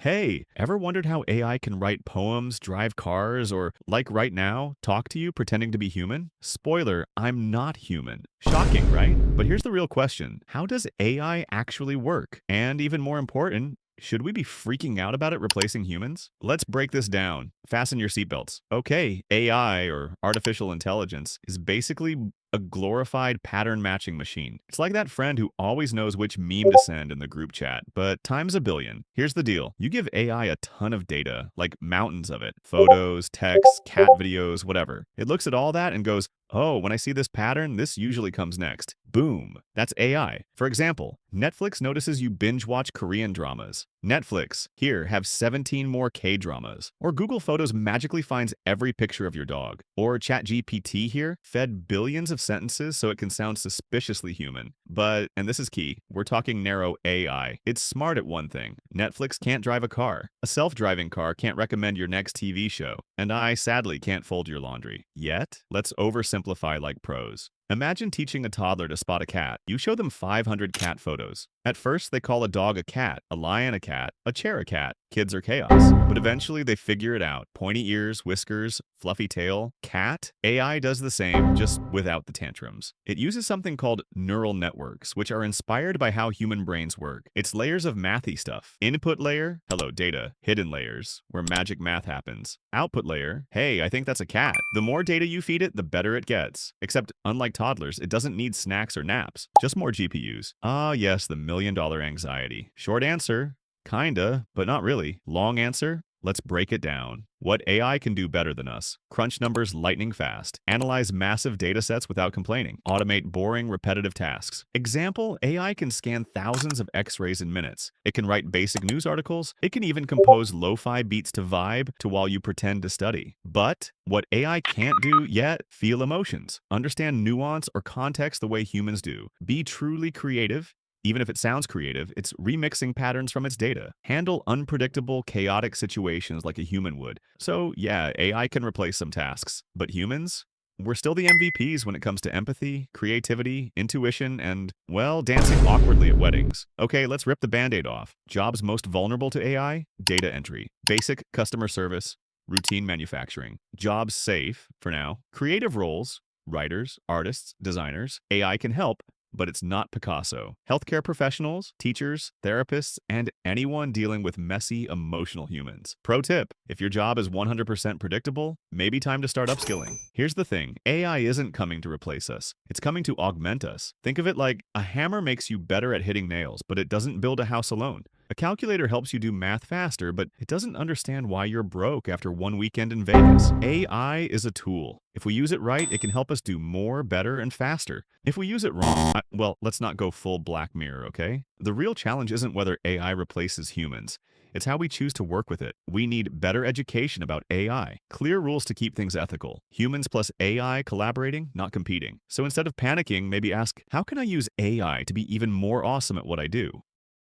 Hey, ever wondered how AI can write poems, drive cars, or, like right now, talk to you pretending to be human? Spoiler, I'm not human. Shocking, right? But here's the real question. How does AI actually work? And even more important, should we be freaking out about it replacing humans? Let's break this down. Fasten your seatbelts. Okay, AI, or artificial intelligence, is basically a glorified pattern matching machine. It's like that friend who always knows which meme to send in the group chat, but times a billion. Here's the deal. You give AI a ton of data, like mountains of it. Photos, texts, cat videos, whatever. It looks at all that and goes, oh, when I see this pattern, this usually comes next. Boom. That's AI. For example, Netflix notices you binge watch Korean dramas. Netflix, here, have 17 more K-dramas. Or Google Photos magically finds every picture of your dog. Or ChatGPT here, fed billions of sentences so it can sound suspiciously human. But, and this is key, we're talking narrow AI. It's smart at one thing. Netflix can't drive a car. A self-driving car can't recommend your next TV show. And I, sadly, can't fold your laundry. Yet, let's oversimplify like pros. Imagine teaching a toddler to spot a cat. You show them 500 cat photos. At first, they call a dog a cat, a lion a cat, a chair a cat. Kids are chaos. But eventually, they figure it out. Pointy ears, whiskers, fluffy tail, cat. AI does the same, just without the tantrums. It uses something called neural networks, which are inspired by how human brains work. It's layers of mathy stuff. Input layer, hello data. Hidden layers, where magic math happens. Output layer, hey, I think that's a cat. The more data you feed it, the better it gets. Except, unlike toddlers, it doesn't need snacks or naps, just more GPUs. Ah, yes, the million-dollar anxiety. Short answer, kinda, but not really. Long answer, let's break it down. What AI can do better than us. Crunch numbers lightning fast. Analyze massive datasets without complaining. Automate boring, repetitive tasks. Example, AI can scan thousands of x-rays in minutes. It can write basic news articles. It can even compose lo-fi beats to vibe to while you pretend to study. But what AI can't do yet, feel emotions. Understand nuance or context the way humans do. Be truly creative. Even if it sounds creative, it's remixing patterns from its data. Handle unpredictable, chaotic situations like a human would. So yeah, AI can replace some tasks. But humans? We're still the MVPs when it comes to empathy, creativity, intuition, and, well, dancing awkwardly at weddings. Okay, let's rip the Band-Aid off. Jobs most vulnerable to AI? Data entry. Basic customer service. Routine manufacturing. Jobs safe, for now. Creative roles. Writers, artists, designers. AI can help, but it's not Picasso. Healthcare professionals, teachers, therapists, and anyone dealing with messy, emotional humans. Pro tip, if your job is 100% predictable, maybe time to start upskilling. Here's the thing, AI isn't coming to replace us. It's coming to augment us. Think of it like a hammer makes you better at hitting nails, but it doesn't build a house alone. A calculator helps you do math faster, but it doesn't understand why you're broke after one weekend in Vegas. AI is a tool. If we use it right, it can help us do more, better, and faster. If we use it wrong, well, let's not go full Black Mirror, okay? The real challenge isn't whether AI replaces humans. It's how we choose to work with it. We need better education about AI, clear rules to keep things ethical, humans plus AI collaborating, not competing. So instead of panicking, maybe ask, how can I use AI to be even more awesome at what I do?